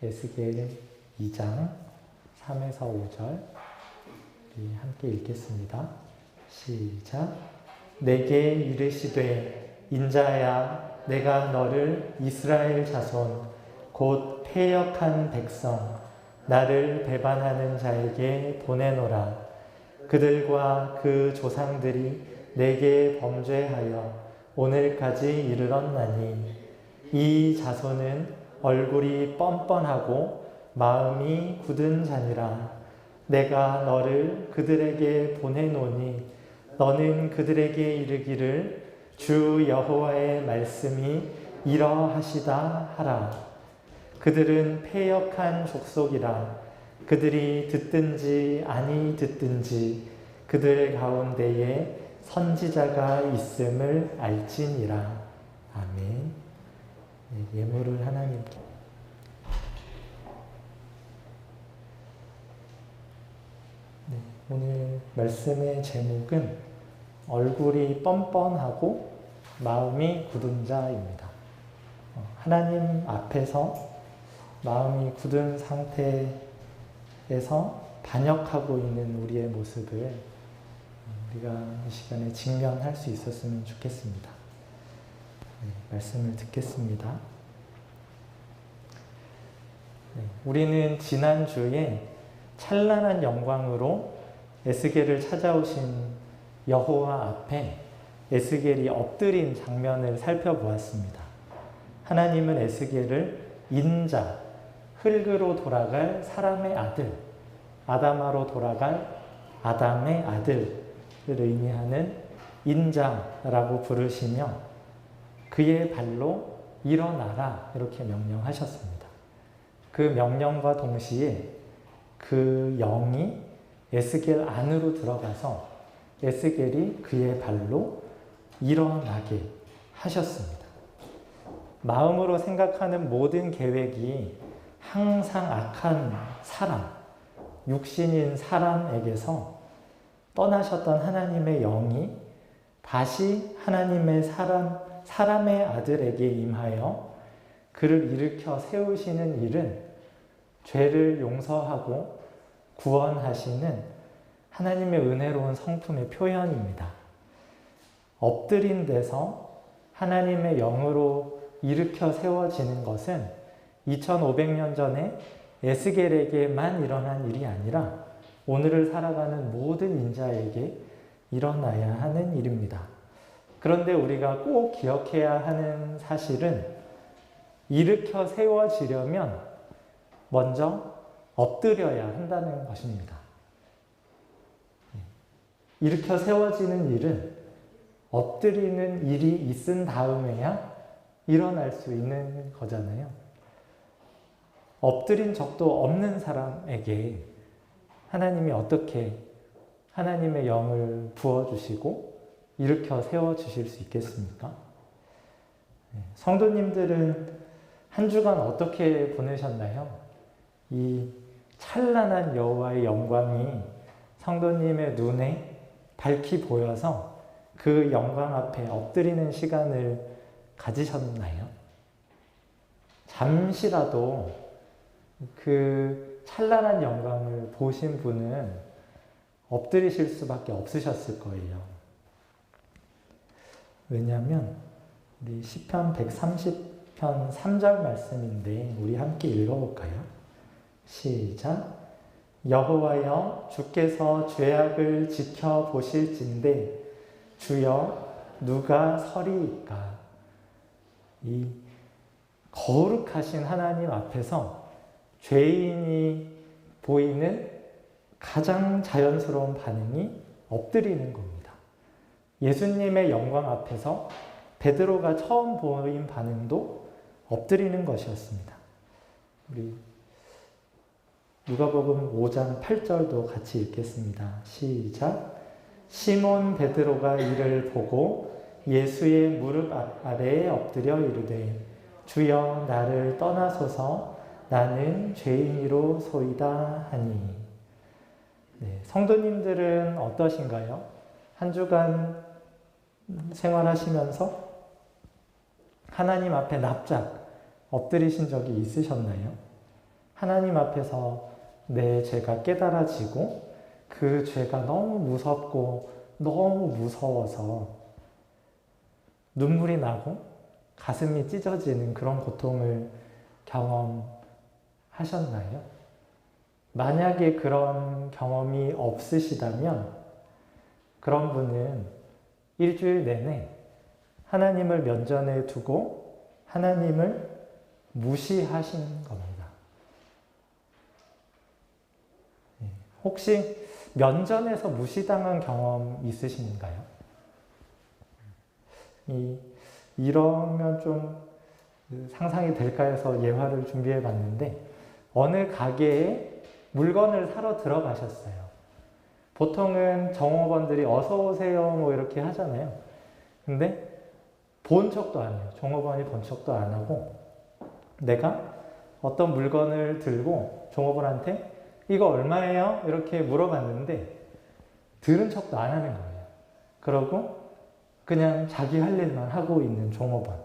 에스겔 2장 3에서 5절 우리 함께 읽겠습니다. 시작. 내게 이르시되 인자야 내가 너를 이스라엘 자손 곧 패역한 백성 나를 배반하는 자에게 보내노라. 그들과 그 조상들이 내게 범죄하여 오늘까지 이르렀나니 이 자손은 얼굴이 뻔뻔하고 마음이 굳은 자니라. 내가 너를 그들에게 보내노니 너는 그들에게 이르기를 주 여호와의 말씀이 이러하시다 하라. 그들은 패역한 족속이라. 그들이 듣든지 아니 듣든지 그들 가운데에 선지자가 있음을 알지니라. 아멘. 네, 예물을 하나님께. 네, 오늘 말씀의 제목은 얼굴이 뻔뻔하고 마음이 굳은 자입니다. 하나님 앞에서 마음이 굳은 상태에서 반역하고 있는 우리의 모습을 우리가 이 시간에 직면할 수 있었으면 좋겠습니다. 네, 말씀을 듣겠습니다. 네, 우리는 지난주에 찬란한 영광으로 에스겔을 찾아오신 여호와 앞에 에스겔이 엎드린 장면을 살펴보았습니다. 하나님은 에스겔을 인자, 흙으로 돌아갈 사람의 아들, 아담아로 돌아갈 아담의 아들을 의미하는 인자라고 부르시며 그의 발로 일어나라 이렇게 명령하셨습니다. 그 명령과 동시에 그 영이 에스겔 안으로 들어가서 에스겔이 그의 발로 일어나게 하셨습니다. 마음으로 생각하는 모든 계획이 항상 악한 사람, 육신인 사람에게서 떠나셨던 하나님의 영이 다시 하나님의 사람의 아들에게 임하여 그를 일으켜 세우시는 일은 죄를 용서하고 구원하시는 하나님의 은혜로운 성품의 표현입니다. 엎드린 데서 하나님의 영으로 일으켜 세워지는 것은 2500년 전에 에스겔에게만 일어난 일이 아니라 오늘을 살아가는 모든 인자에게 일어나야 하는 일입니다. 그런데 우리가 꼭 기억해야 하는 사실은 일으켜 세워지려면 먼저 엎드려야 한다는 것입니다. 일으켜 세워지는 일은 엎드리는 일이 있은 다음에야 일어날 수 있는 거잖아요. 엎드린 적도 없는 사람에게 하나님이 어떻게 하나님의 영을 부어주시고 일으켜 세워주실 수 있겠습니까? 성도님들은 한 주간 어떻게 보내셨나요? 이 찬란한 여호와의 영광이 성도님의 눈에 밝히 보여서 그 영광 앞에 엎드리는 시간을 가지셨나요? 잠시라도 그 찬란한 영광을 보신 분은 엎드리실 수밖에 없으셨을 거예요. 왜냐하면 우리 시편 130편 3절 말씀인데 우리 함께 읽어볼까요? 시작. 여호와여 주께서 죄악을 지켜보실진대 주여 누가 서리이까. 이 거룩하신 하나님 앞에서 죄인이 보이는 가장 자연스러운 반응이 엎드리는 겁니다. 예수님의 영광 앞에서 베드로가 처음 보인 반응도 엎드리는 것이었습니다. 우리 누가복음 5장 8절도 같이 읽겠습니다. 시작. 시몬 베드로가 이를 보고 예수의 무릎 아래에 엎드려 이르되 주여 나를 떠나소서 나는 죄인이로소이다 하니. 네, 성도님들은 어떠신가요? 한 주간 생활하시면서 하나님 앞에 납작 엎드리신 적이 있으셨나요? 하나님 앞에서 내 죄가 깨달아지고 그 죄가 너무 무섭고 너무 무서워서 눈물이 나고 가슴이 찢어지는 그런 고통을 경험하셨나요? 만약에 그런 경험이 없으시다면 그런 분은 일주일 내내 하나님을 면전에 두고 하나님을 무시하신 겁니다. 혹시 면전에서 무시당한 경험 있으신가요? 이러면 좀 상상이 될까 해서 예화를 준비해 봤는데 어느 가게에 물건을 사러 들어가셨어요. 보통은 종업원들이 어서 오세요 뭐 이렇게 하잖아요. 근데 본 척도 안 해요. 종업원이 본 척도 안 하고 내가 어떤 물건을 들고 종업원한테 이거 얼마예요? 이렇게 물어봤는데 들은 척도 안 하는 거예요. 그러고 그냥 자기 할 일만 하고 있는 종업원.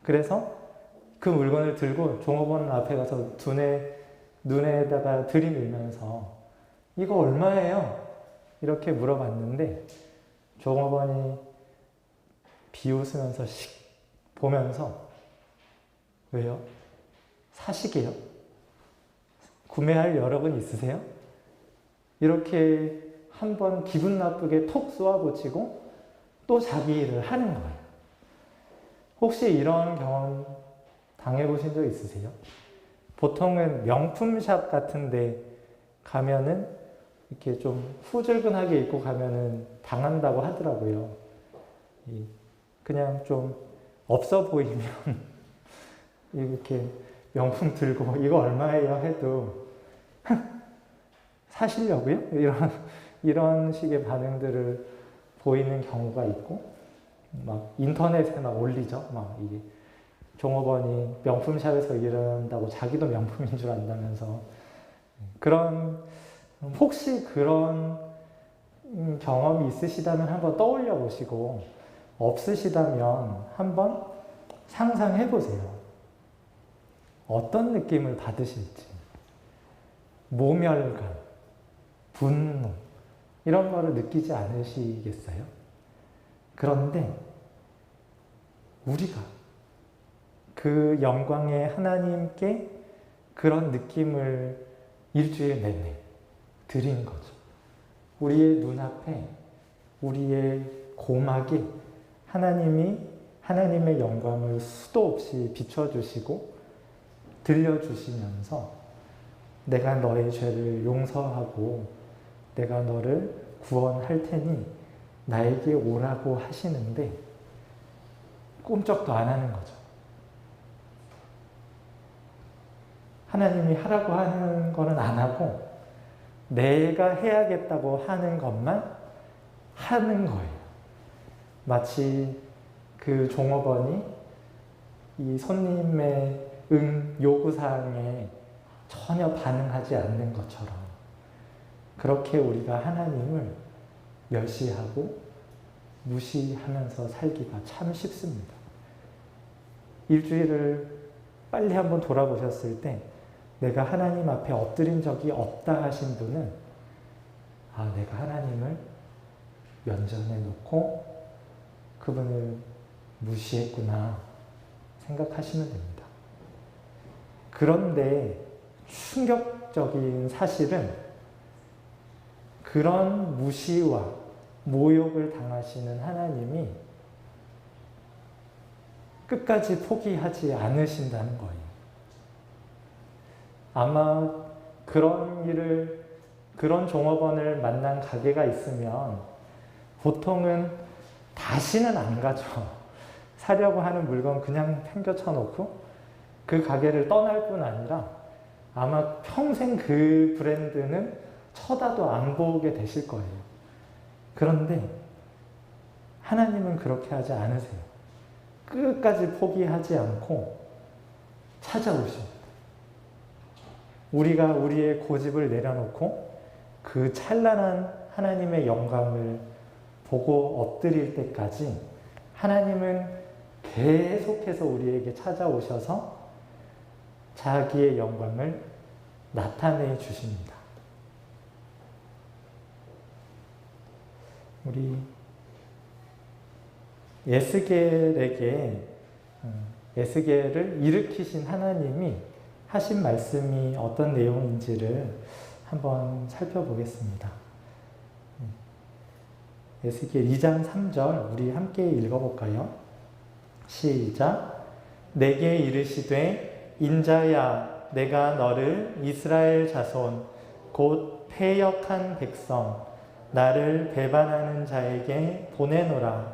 그래서 그 물건을 들고 종업원 앞에 가서 눈에다가 들이밀면서 이거 얼마예요? 이렇게 물어봤는데 종업원이 비웃으면서 씩 보면서 왜요? 사시게요? 구매할 여력은 있으세요? 이렇게 한번 기분 나쁘게 톡 쏘아붙이고 또 자기 일을 하는 거예요. 혹시 이런 경험 당해보신 적 있으세요? 보통은 명품샵 같은데 가면은 이렇게 좀 후줄근하게 입고 가면은 당한다고 하더라고요. 그냥 좀 없어 보이면 이렇게 명품 들고 이거 얼마예요 해도 사시려고요? 이런 식의 반응들을 보이는 경우가 있고 막 인터넷에 막 올리죠. 막 이게 종업원이 명품샵에서 일한다고 자기도 명품인 줄 안다면서 혹시 그런 경험이 있으시다면 한번 떠올려 보시고 없으시다면 한번 상상해 보세요. 어떤 느낌을 받으실지. 모멸감, 분노 이런 거를 느끼지 않으시겠어요? 그런데 우리가 그 영광의 하나님께 그런 느낌을 일주일 내내 드린 거죠. 우리의 눈앞에, 우리의 고막에 하나님의 영광을 수도 없이 비춰주시고 들려주시면서 내가 너의 죄를 용서하고 내가 너를 구원할 테니 나에게 오라고 하시는데 꼼짝도 안 하는 거죠. 하나님이 하라고 하는 거는 안 하고 내가 해야겠다고 하는 것만 하는 거예요. 마치 그 종업원이 이 손님의 요구사항에 전혀 반응하지 않는 것처럼 그렇게 우리가 하나님을 멸시하고 무시하면서 살기가 참 쉽습니다. 일주일을 빨리 한번 돌아보셨을 때 내가 하나님 앞에 엎드린 적이 없다 하신 분은 내가 하나님을 면전에 놓고 그분을 무시했구나 생각하시면 됩니다. 그런데 충격적인 사실은 그런 무시와 모욕을 당하시는 하나님이 끝까지 포기하지 않으신다는 거예요. 아마 그런 종업원을 만난 가게가 있으면 보통은 다시는 안 가죠. 사려고 하는 물건 그냥 팽겨쳐 놓고 그 가게를 떠날 뿐 아니라 아마 평생 그 브랜드는 쳐다도 안 보게 되실 거예요. 그런데 하나님은 그렇게 하지 않으세요. 끝까지 포기하지 않고 찾아오십니다. 우리가 우리의 고집을 내려놓고 그 찬란한 하나님의 영광을 보고 엎드릴 때까지 하나님은 계속해서 우리에게 찾아오셔서 자기의 영광을 나타내 주십니다. 우리 에스겔을 일으키신 하나님이 하신 말씀이 어떤 내용인지를 한번 살펴보겠습니다. 에스겔 2장 3절 우리 함께 읽어볼까요? 시작. 내게 이르시되 인자야 내가 너를 이스라엘 자손 곧 패역한 백성 나를 배반하는 자에게 보내노라.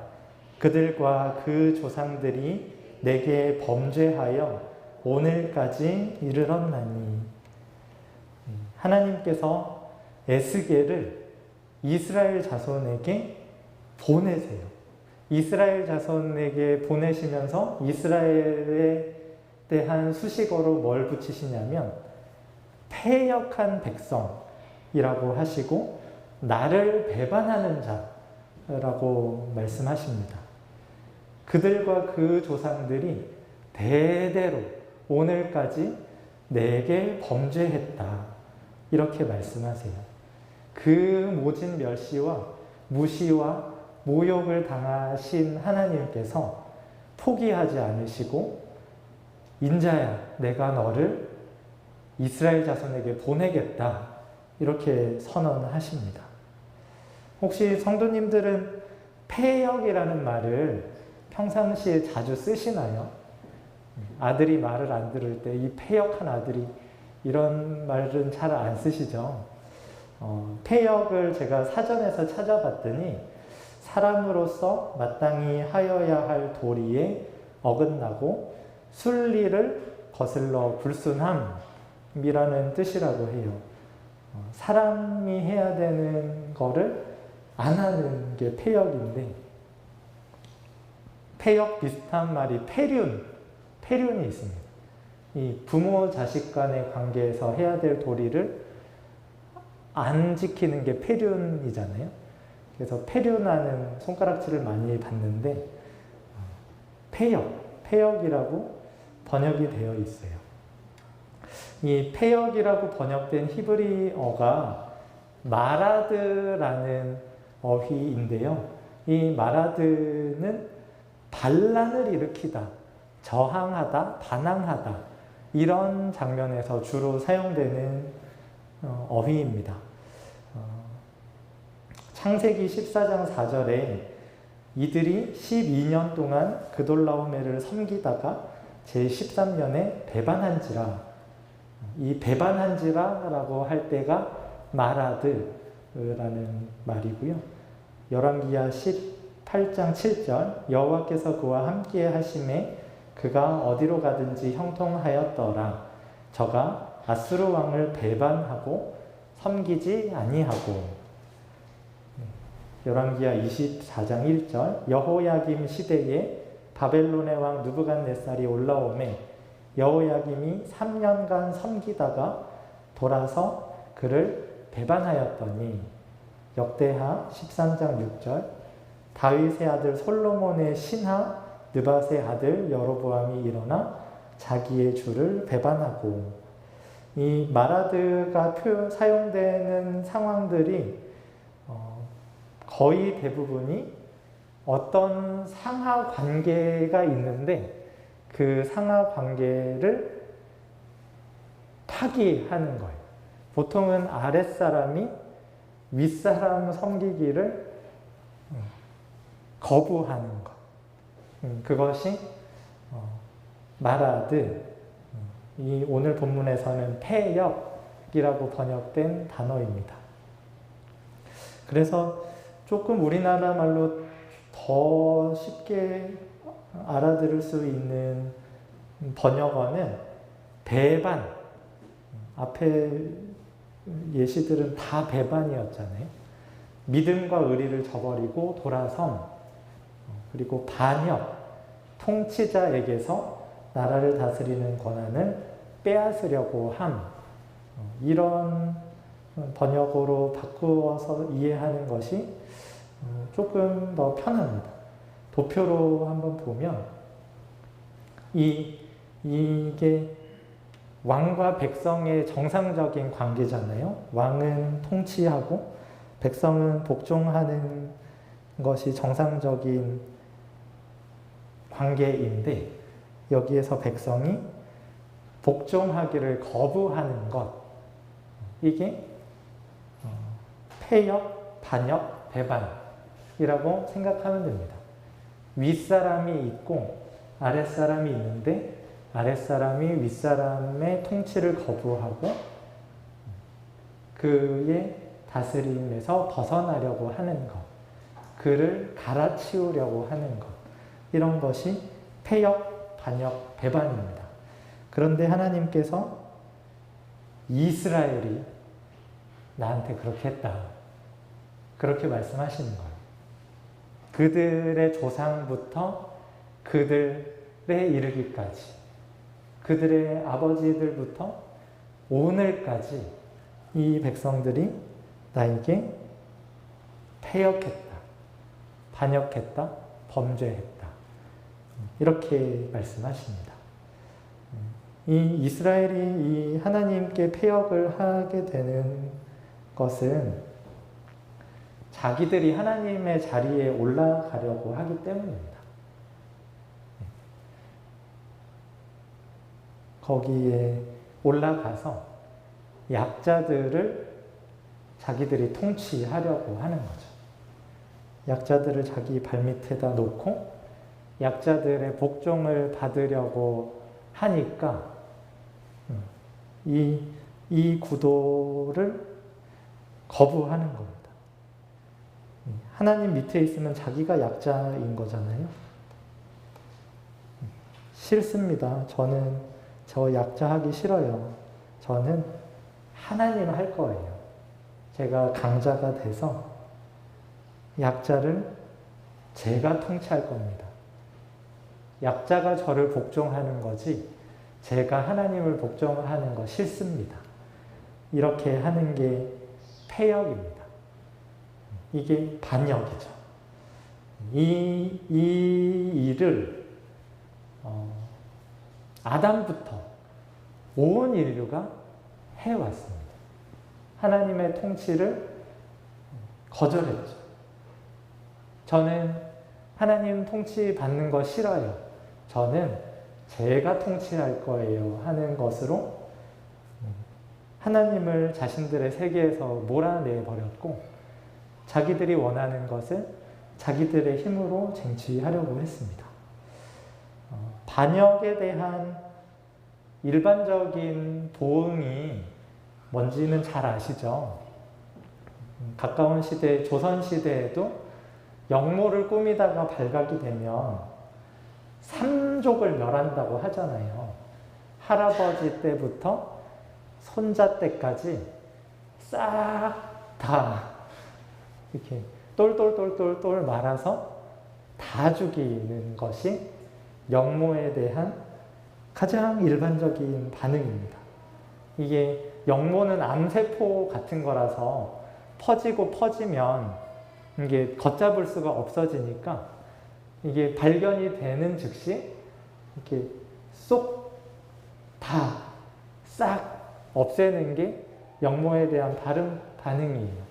그들과 그 조상들이 내게 범죄하여 오늘까지 이르렀나니. 하나님께서 에스겔을 이스라엘 자손에게 보내세요. 이스라엘 자손에게 보내시면서 이스라엘에 대한 수식어로 뭘 붙이시냐면 패역한 백성이라고 하시고 나를 배반하는 자라고 말씀하십니다. 그들과 그 조상들이 대대로 오늘까지 내게 범죄했다. 이렇게 말씀하세요. 그 모진 멸시와 무시와 모욕을 당하신 하나님께서 포기하지 않으시고 인자야 내가 너를 이스라엘 자손에게 보내겠다. 이렇게 선언하십니다. 혹시 성도님들은 패역이라는 말을 평상시에 자주 쓰시나요? 아들이 말을 안 들을 때 이 패역한 아들이 이런 말은 잘 안 쓰시죠? 패역을 제가 사전에서 찾아봤더니 사람으로서 마땅히 하여야 할 도리에 어긋나고 순리를 거슬러 불순함이라는 뜻이라고 해요. 사람이 해야 되는 거를 안 하는 게 패역인데 패역 비슷한 말이 패륜이 있습니다. 이 부모 자식 간의 관계에서 해야 될 도리를 안 지키는 게 패륜이잖아요. 그래서 패륜하는 손가락질을 많이 받는데 패역이라고 번역이 되어 있어요. 이 패역이라고 번역된 히브리어가 마라드라는 어휘인데요. 이 마라드는 반란을 일으키다, 저항하다, 반항하다 이런 장면에서 주로 사용되는 어휘입니다. 창세기 14장 4절에 이들이 12년 동안 그돌라오메를 섬기다가 제13년에 배반한지라, 이 배반한지라라고 할 때가 마라드라는 말이고요. 열왕기하 18장 7절 여호와께서 그와 함께 하심에 그가 어디로 가든지 형통하였더라. 저가 아수르 왕을 배반하고 섬기지 아니하고. 열왕기하 24장 1절 여호야김 시대에 바벨론의 왕 느부갓네살이 올라오매 여호야김이 3년간 섬기다가 돌아서 그를 배반하였더니. 역대하 13장 6절 다윗의 아들 솔로몬의 신하 느밧의 아들 여로보암이 일어나 자기의 주를 배반하고. 이 마라드가 사용되는 상황들이 거의 대부분이 어떤 상하 관계가 있는데 그 상하 관계를 파기하는 거예요. 보통은 아랫사람이 윗사람 섬기기를 거부하는 것. 그것이 마라드, 이 오늘 본문에서는 패역이라고 번역된 단어입니다. 그래서 조금 우리나라 말로 더 쉽게 알아들을 수 있는 번역어는 배반. 앞에 예시들은 다 배반이었잖아요. 믿음과 의리를 저버리고 돌아섬, 그리고 반역, 통치자에게서 나라를 다스리는 권한을 빼앗으려고 함. 이런 번역어로 바꾸어서 이해하는 것이 조금 더 편합니다. 도표로 한번 보면 이게 왕과 백성의 정상적인 관계잖아요. 왕은 통치하고 백성은 복종하는 것이 정상적인 관계인데 여기에서 백성이 복종하기를 거부하는 것, 이게 폐역, 반역, 배반이라고 생각하면 됩니다. 윗사람이 있고 아랫사람이 있는데 아랫사람이 윗사람의 통치를 거부하고 그의 다스림에서 벗어나려고 하는 것, 그를 갈아치우려고 하는 것, 이런 것이 폐역, 반역, 배반입니다. 그런데 하나님께서 이스라엘이 나한테 그렇게 했다, 그렇게 말씀하시는 거예요. 그들의 조상부터 그들에 이르기까지, 그들의 아버지들부터 오늘까지 이 백성들이 나에게 패역했다, 반역했다, 범죄했다, 이렇게 말씀하십니다. 이 이스라엘이 이 하나님께 패역을 하게 되는 것은 자기들이 하나님의 자리에 올라가려고 하기 때문입니다. 거기에 올라가서 약자들을 자기들이 통치하려고 하는 거죠. 약자들을 자기 발밑에다 놓고 약자들의 복종을 받으려고 하니까 이 구도를 거부하는 겁니다. 하나님 밑에 있으면 자기가 약자인 거잖아요. 싫습니다. 저는 저 약자하기 싫어요. 저는 하나님 할 거예요. 제가 강자가 돼서 약자를 제가 통치할 겁니다. 약자가 저를 복종하는 거지 제가 하나님을 복종하는 거 싫습니다. 이렇게 하는 게 패역입니다. 이게 반역이죠. 이 일을 아담부터 온 인류가 해왔습니다. 하나님의 통치를 거절했죠. 저는 하나님 통치 받는 거 싫어요. 저는 제가 통치할 거예요 하는 것으로 하나님을 자신들의 세계에서 몰아내버렸고 자기들이 원하는 것을 자기들의 힘으로 쟁취하려고 했습니다. 반역에 대한 일반적인 도응이 뭔지는 잘 아시죠? 가까운 시대, 조선시대에도 영모를 꾸미다가 발각이 되면 삼족을 멸한다고 하잖아요. 할아버지 때부터 손자 때까지 싹 다 이렇게 똘똘똘똘똘 말아서 다 죽이는 것이 영모에 대한 가장 일반적인 반응입니다. 이게 영모는 암세포 같은 거라서 퍼지고 퍼지면 이게 걷잡을 수가 없어지니까 이게 발견이 되는 즉시 이렇게 쏙 다 싹 없애는 게 영모에 대한 반응이에요.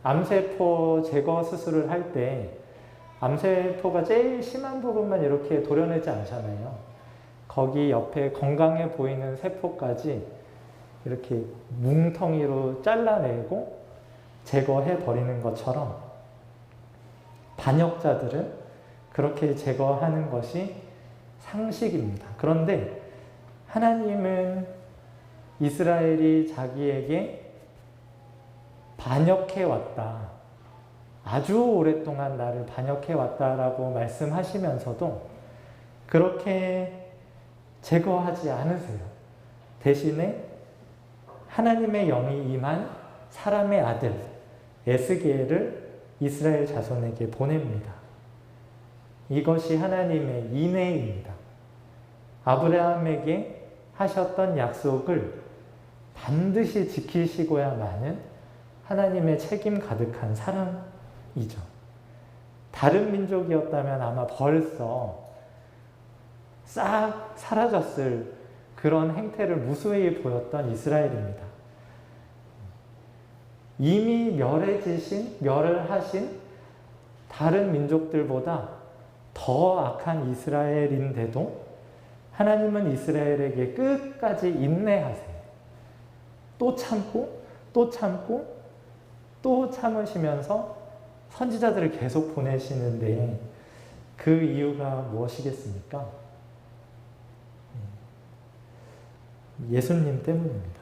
암세포 제거 수술을 할 때 암세포가 제일 심한 부분만 이렇게 도려내지 않잖아요. 거기 옆에 건강해 보이는 세포까지 이렇게 뭉텅이로 잘라내고 제거해 버리는 것처럼 반역자들은 그렇게 제거하는 것이 상식입니다. 그런데 하나님은 이스라엘이 자기에게 반역해왔다, 아주 오랫동안 나를 반역해왔다라고 말씀하시면서도 그렇게 제거하지 않으세요. 대신에 하나님의 영이 임한 사람의 아들 에스겔을 이스라엘 자손에게 보냅니다. 이것이 하나님의 인애입니다. 아브라함에게 하셨던 약속을 반드시 지키시고야만은 하나님의 책임 가득한 사람이죠. 다른 민족이었다면 아마 벌써 싹 사라졌을 그런 행태를 무수히 보였던 이스라엘입니다. 이미 멸을 하신 다른 민족들보다 더 악한 이스라엘인데도 하나님은 이스라엘에게 끝까지 인내하세요. 또 참고 또 참고 또 참으시면서 선지자들을 계속 보내시는데 그 이유가 무엇이겠습니까? 예수님 때문입니다.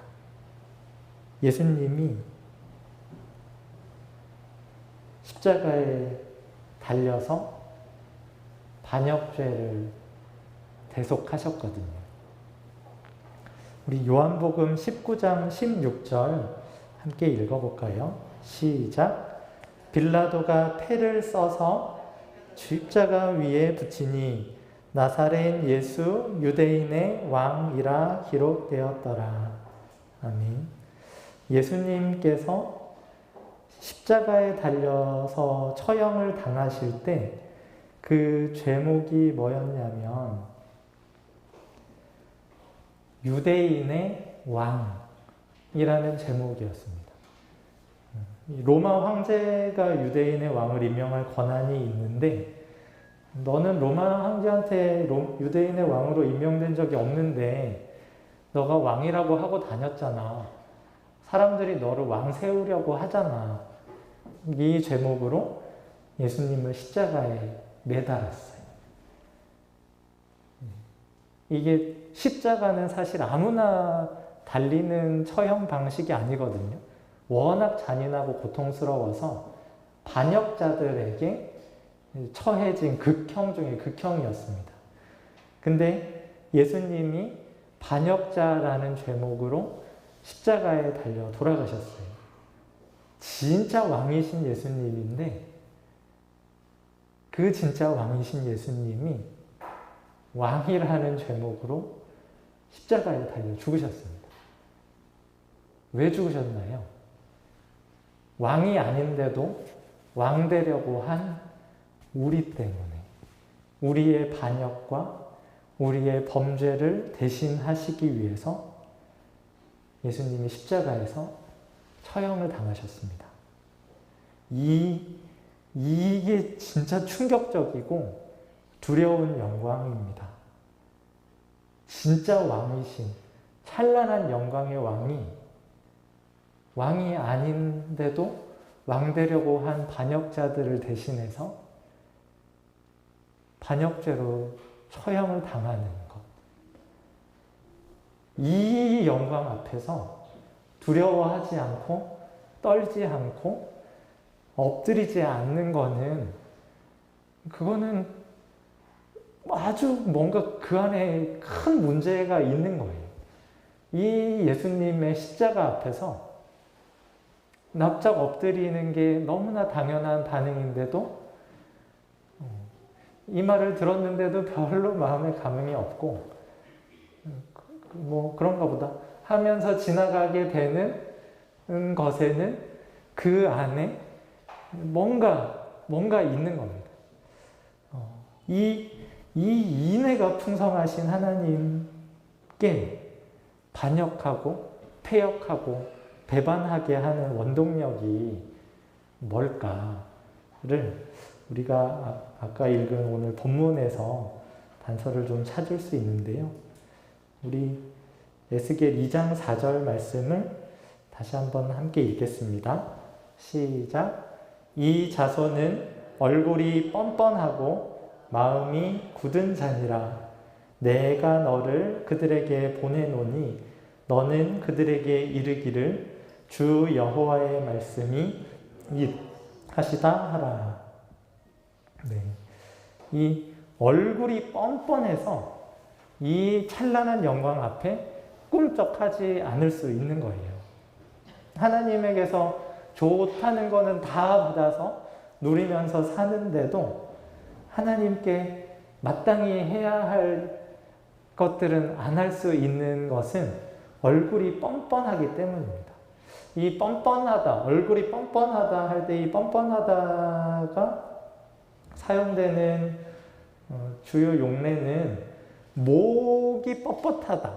예수님이 십자가에 달려서 반역죄를 대속하셨거든요. 우리 요한복음 19장 16절 함께 읽어볼까요? 시작. 빌라도가 패를 써서 십자가 위에 붙이니 나사렛 예수 유대인의 왕이라 기록되었더라. 아멘. 예수님께서 십자가에 달려서 처형을 당하실 때 그 죄목이 뭐였냐면 유대인의 왕이라는 제목이었습니다. 로마 황제가 유대인의 왕을 임명할 권한이 있는데 너는 로마 황제한테 유대인의 왕으로 임명된 적이 없는데 너가 왕이라고 하고 다녔잖아. 사람들이 너를 왕 세우려고 하잖아. 이 제목으로 예수님을 십자가에 매달았어요. 이게 십자가는 사실 아무나 달리는 처형 방식이 아니거든요. 워낙 잔인하고 고통스러워서 반역자들에게 처해진 극형 중에 극형이었습니다. 근데 예수님이 반역자라는 죄목으로 십자가에 달려 돌아가셨어요. 진짜 왕이신 예수님인데 그 진짜 왕이신 예수님이 왕이라는 죄목으로 십자가에 달려 죽으셨습니다. 왜 죽으셨나요? 왕이 아닌데도 왕 되려고 한 우리 때문에, 우리의 반역과 우리의 범죄를 대신하시기 위해서 예수님이 십자가에서 처형을 당하셨습니다. 이게 진짜 충격적이고 두려운 영광입니다. 진짜 왕이신 찬란한 영광의 왕이 아닌데도 왕 되려고 한 반역자들을 대신해서 반역죄로 처형을 당하는 것. 이 영광 앞에서 두려워하지 않고 떨지 않고 엎드리지 않는 거는 그거는 아주 뭔가 그 안에 큰 문제가 있는 거예요. 이 예수님의 십자가 앞에서 납작 엎드리는 게 너무나 당연한 반응인데도 이 말을 들었는데도 별로 마음에 감흥이 없고 뭐 그런가 보다 하면서 지나가게 되는 것에는 그 안에 뭔가 있는 겁니다. 이 인애가 풍성하신 하나님께 반역하고 패역하고 배반하게 하는 원동력이 뭘까를 우리가 아까 읽은 오늘 본문에서 단서를 좀 찾을 수 있는데요. 우리 에스겔 2장 4절 말씀을 다시 한번 함께 읽겠습니다. 시작. 이 자손은 얼굴이 뻔뻔하고 마음이 굳은 자니라. 내가 너를 그들에게 보내노니 너는 그들에게 이르기를 주 여호와의 말씀이 하시다 하라. 네. 이 얼굴이 뻔뻔해서 이 찬란한 영광 앞에 꿈쩍하지 않을 수 있는 거예요. 하나님에게서 좋다는 거는 다 받아서 누리면서 사는데도 하나님께 마땅히 해야 할 것들은 안 할 수 있는 것은 얼굴이 뻔뻔하기 때문입니다. 이 뻔뻔하다, 얼굴이 뻔뻔하다 할 때 이 뻔뻔하다가 사용되는 주요 용례는 목이 뻣뻣하다,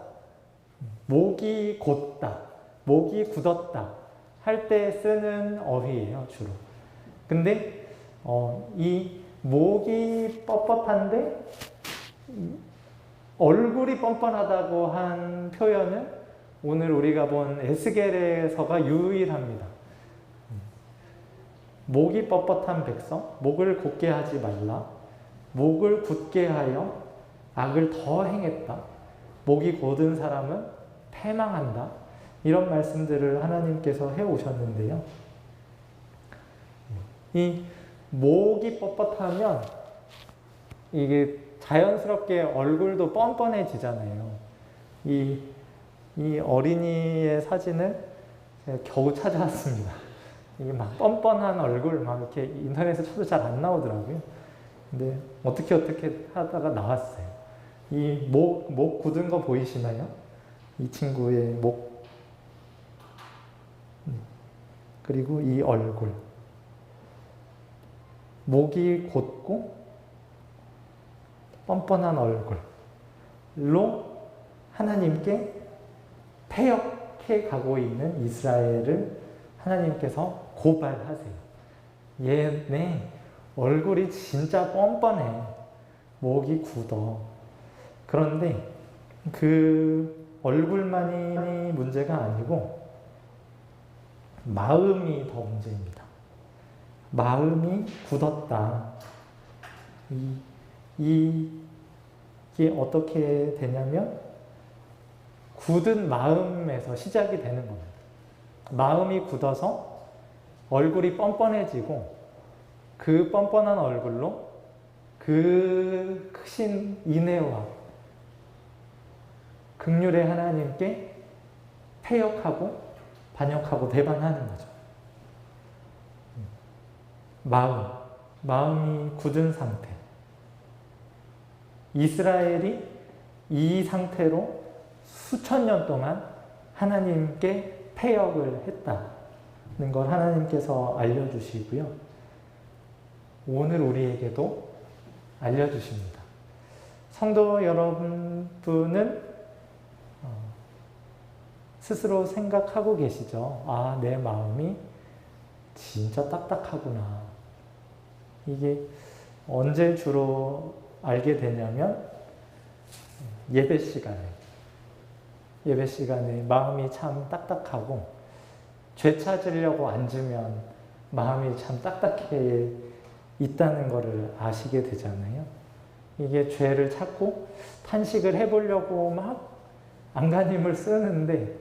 목이 곧다, 목이 굳었다 할 때 쓰는 어휘예요, 주로. 근데 이 목이 뻣뻣한데 얼굴이 뻔뻔하다고 한 표현은 오늘 우리가 본 에스겔에서가 유일합니다. 목이 뻣뻣한 백성, 목을 곧게 하지 말라. 목을 굳게 하여 악을 더 행했다. 목이 곧은 사람은 패망한다. 이런 말씀들을 하나님께서 해오셨는데요. 이 목이 뻣뻣하면 이게 자연스럽게 얼굴도 뻔뻔해지잖아요. 이 어린이의 사진을 제가 겨우 찾아왔습니다. 이게 막 뻔뻔한 얼굴 막 이렇게 인터넷에 쳐도 잘 안 나오더라고요. 근데 어떻게 하다가 나왔어요. 이 목 굳은 거 보이시나요? 이 친구의 목. 그리고 이 얼굴. 목이 곧고 뻔뻔한 얼굴로 하나님께 패역해 가고 있는 이스라엘을 하나님께서 고발하세요. 얘네 얼굴이 진짜 뻔뻔해. 목이 굳어. 그런데 그 얼굴만이 문제가 아니고 마음이 더 문제입니다. 마음이 굳었다. 이게 어떻게 되냐면 굳은 마음에서 시작이 되는 겁니다. 마음이 굳어서 얼굴이 뻔뻔해지고 그 뻔뻔한 얼굴로 그 크신 인애와 긍휼의 하나님께 패역하고 반역하고 배반하는 거죠. 마음이 굳은 상태. 이스라엘이 이 상태로 수천 년 동안 하나님께 패역을 했다는 걸 하나님께서 알려주시고요. 오늘 우리에게도 알려주십니다. 성도 여러분은 스스로 생각하고 계시죠? 아, 내 마음이 진짜 딱딱하구나. 이게 언제 주로 알게 되냐면 예배 시간에 마음이 참 딱딱하고 죄 찾으려고 앉으면 마음이 참 딱딱해 있다는 것을 아시게 되잖아요. 이게 죄를 찾고 탄식을 해보려고 막 안간힘을 쓰는데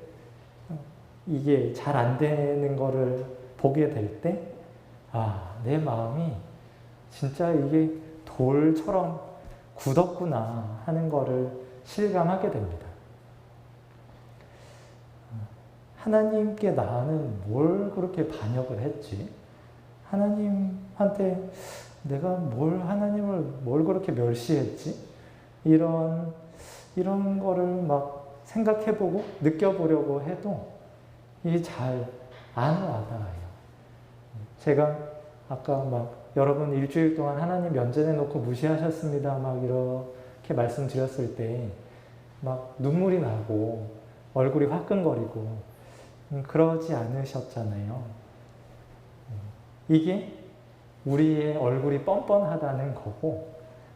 이게 잘 안 되는 것을 보게 될 때, 아, 내 마음이 진짜 이게 돌처럼 굳었구나 하는 것을 실감하게 됩니다. 하나님께 나는 뭘 그렇게 반역을 했지? 하나님한테 내가 하나님을 뭘 그렇게 멸시했지? 이런 거를 막 생각해보고 느껴보려고 해도 이게 잘 안 와닿아요. 제가 아까 막 여러분 일주일 동안 하나님 면전에 놓고 무시하셨습니다. 막 이렇게 말씀드렸을 때 막 눈물이 나고 얼굴이 화끈거리고 그러지 않으셨잖아요. 이게 우리의 얼굴이 뻔뻔하다는 거고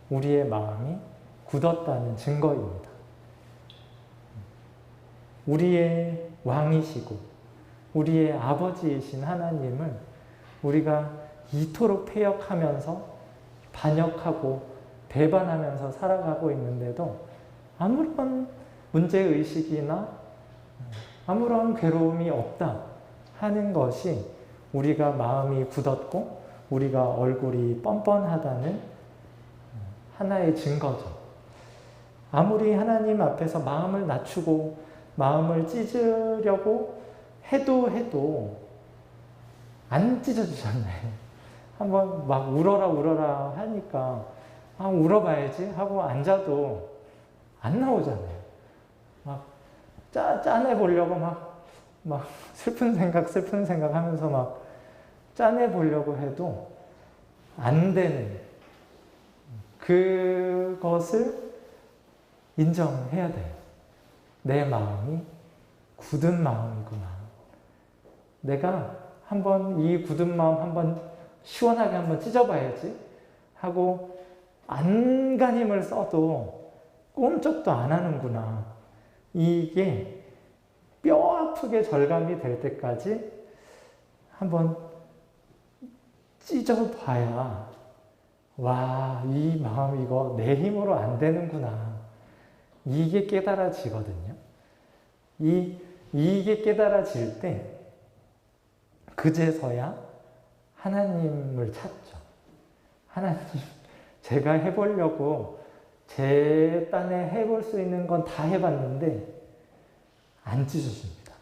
우리의 마음이 굳었다는 증거입니다. 우리의 왕이시고 우리의 아버지이신 하나님을 우리가 이토록 패역하면서 반역하고 배반하면서 살아가고 있는데도 아무런 문제의식이나 아무런 괴로움이 없다 하는 것이 우리가 마음이 굳었고 우리가 얼굴이 뻔뻔하다는 하나의 증거죠. 아무리 하나님 앞에서 마음을 낮추고 마음을 찢으려고 해도 안 찢어주잖아요. 한번 막 울어라 하니까 아, 울어봐야지 하고 앉아도 안 나오잖아요. 막 짜내보려고 막 슬픈 생각 하면서 막 짜내보려고 해도 안 되는 그것을 인정해야 돼요. 내 마음이 굳은 마음이구나. 내가 한번 이 굳은 마음 한번 시원하게 한번 찢어봐야지 하고 안간힘을 써도 꼼짝도 안 하는구나. 이게 뼈 아프게 절감이 될 때까지 한번 찢어봐야 와, 이 마음 이거 내 힘으로 안 되는구나. 이게 깨달아지거든요. 이게 깨달아질 때 그제서야 하나님을 찾죠. 하나님, 제가 해보려고 제 딴에 해볼 수 있는 건 다 해봤는데 안 찢어집니다.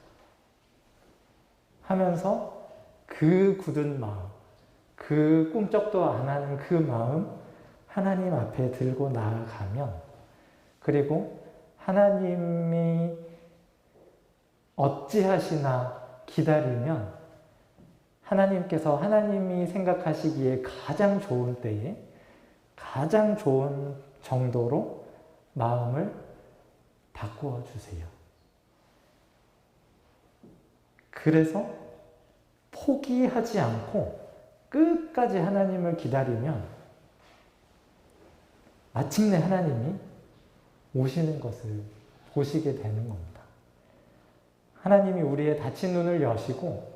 하면서 그 굳은 마음, 그 꿈쩍도 안 하는 그 마음 하나님 앞에 들고 나아가면, 그리고 하나님이 어찌하시나 기다리면 하나님께서 하나님이 생각하시기에 가장 좋은 때에 가장 좋은 정도로 마음을 바꾸어 주세요. 그래서 포기하지 않고 끝까지 하나님을 기다리면 마침내 하나님이 오시는 것을 보시게 되는 겁니다. 하나님이 우리의 닫힌 눈을 여시고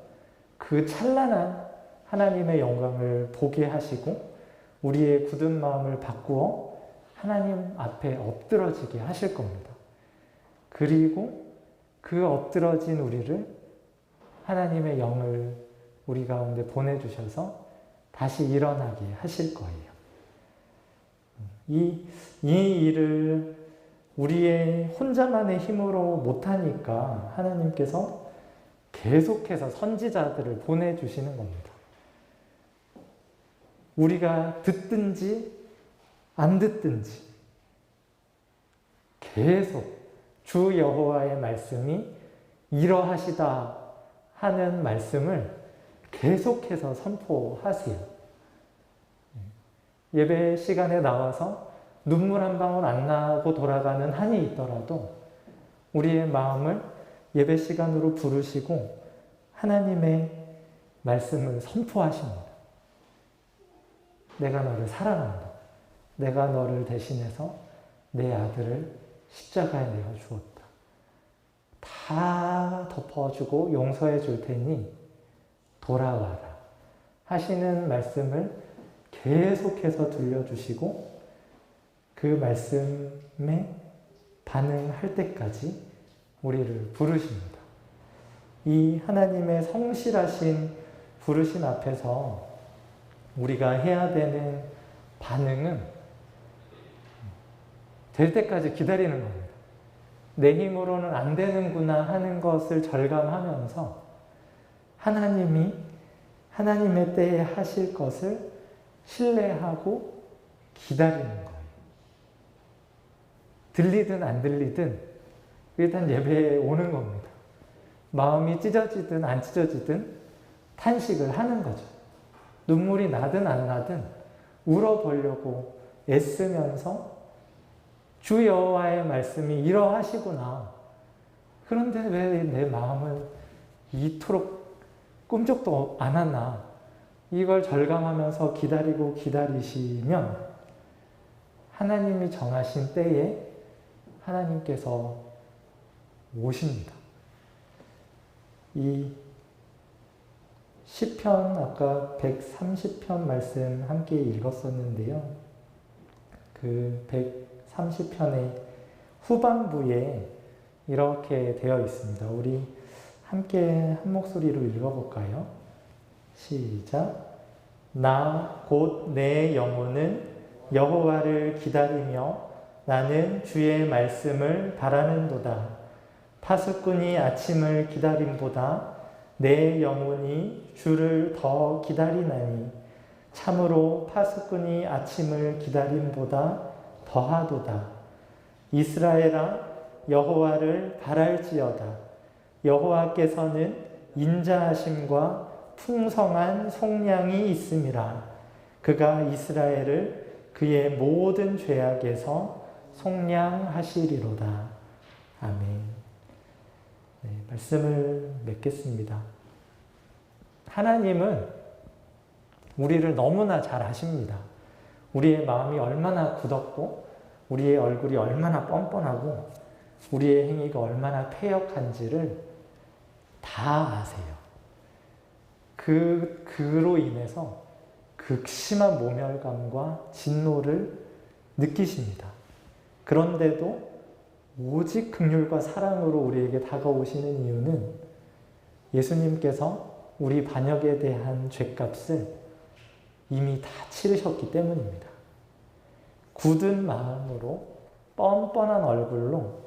그 찬란한 하나님의 영광을 보게 하시고 우리의 굳은 마음을 바꾸어 하나님 앞에 엎드러지게 하실 겁니다. 그리고 그 엎드러진 우리를 하나님의 영을 우리 가운데 보내주셔서 다시 일어나게 하실 거예요. 이 일을 우리의 혼자만의 힘으로 못하니까 하나님께서 계속해서 선지자들을 보내주시는 겁니다. 우리가 듣든지 안 듣든지 계속 주 여호와의 말씀이 이러하시다 하는 말씀을 계속해서 선포하세요. 예배 시간에 나와서 눈물 한 방울 안 나고 돌아가는 한이 있더라도 우리의 마음을 예배 시간으로 부르시고 하나님의 말씀을 선포하십니다. 내가 너를 사랑한다. 내가 너를 대신해서 내 아들을 십자가에 내어 주었다. 다 덮어주고 용서해 줄 테니 돌아와라 하시는 말씀을 계속해서 들려주시고 그 말씀에 반응할 때까지 우리를 부르십니다. 이 하나님의 성실하신 부르심 앞에서 우리가 해야 되는 반응은 될 때까지 기다리는 겁니다. 내 힘으로는 안 되는구나 하는 것을 절감하면서 하나님이 하나님의 때에 하실 것을 신뢰하고 기다리는 거예요. 들리든 안 들리든 일단 예배에 오는 겁니다. 마음이 찢어지든 안 찢어지든 탄식을 하는 거죠. 눈물이 나든 안 나든 울어보려고 애쓰면서 주 여호와의 말씀이 이러하시구나. 그런데 왜 내 마음을 이토록 꿈쩍도 안 하나. 이걸 절감하면서 기다리고 기다리시면 하나님이 정하신 때에 하나님께서 오십니다. 이 시편 아까 130편 말씀 함께 읽었었는데요. 그 130편의 후반부에 이렇게 되어 있습니다. 우리 함께 한 목소리로 읽어볼까요? 시작. 나 곧 내 영혼은 여호와를 기다리며 나는 주의 말씀을 바라는도다. 파수꾼이 아침을 기다림보다 내 영혼이 주를 더 기다리나니 참으로 파수꾼이 아침을 기다림보다 더하도다. 이스라엘아 여호와를 바랄지어다. 여호와께서는 인자하심과 풍성한 속량이 있음이라. 그가 이스라엘을 그의 모든 죄악에서 속량하시리로다. 아멘. 네, 말씀을 맺겠습니다. 하나님은 우리를 너무나 잘 아십니다. 우리의 마음이 얼마나 굳었고 우리의 얼굴이 얼마나 뻔뻔하고 우리의 행위가 얼마나 패역한지를 다 아세요. 그로 인해서 극심한 모멸감과 진노를 느끼십니다. 그런데도 오직 긍휼과 사랑으로 우리에게 다가오시는 이유는 예수님께서 우리 반역에 대한 죄값을 이미 다 치르셨기 때문입니다. 굳은 마음으로 뻔뻔한 얼굴로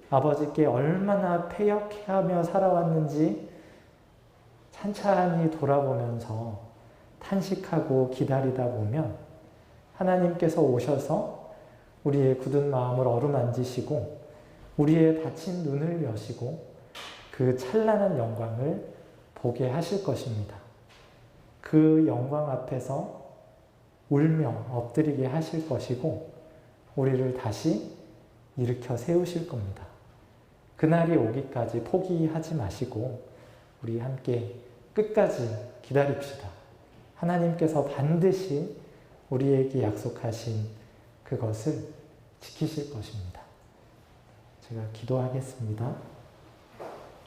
아버지께 얼마나 패역해하며 살아왔는지 찬찬히 돌아보면서 탄식하고 기다리다 보면 하나님께서 오셔서 우리의 굳은 마음을 어루만지시고 우리의 닫힌 눈을 여시고 그 찬란한 영광을 보게 하실 것입니다. 그 영광 앞에서 울며 엎드리게 하실 것이고 우리를 다시 일으켜 세우실 겁니다. 그날이 오기까지 포기하지 마시고 우리 함께 끝까지 기다립시다. 하나님께서 반드시 우리에게 약속하신 그것을 지키실 것입니다. 제가 기도하겠습니다.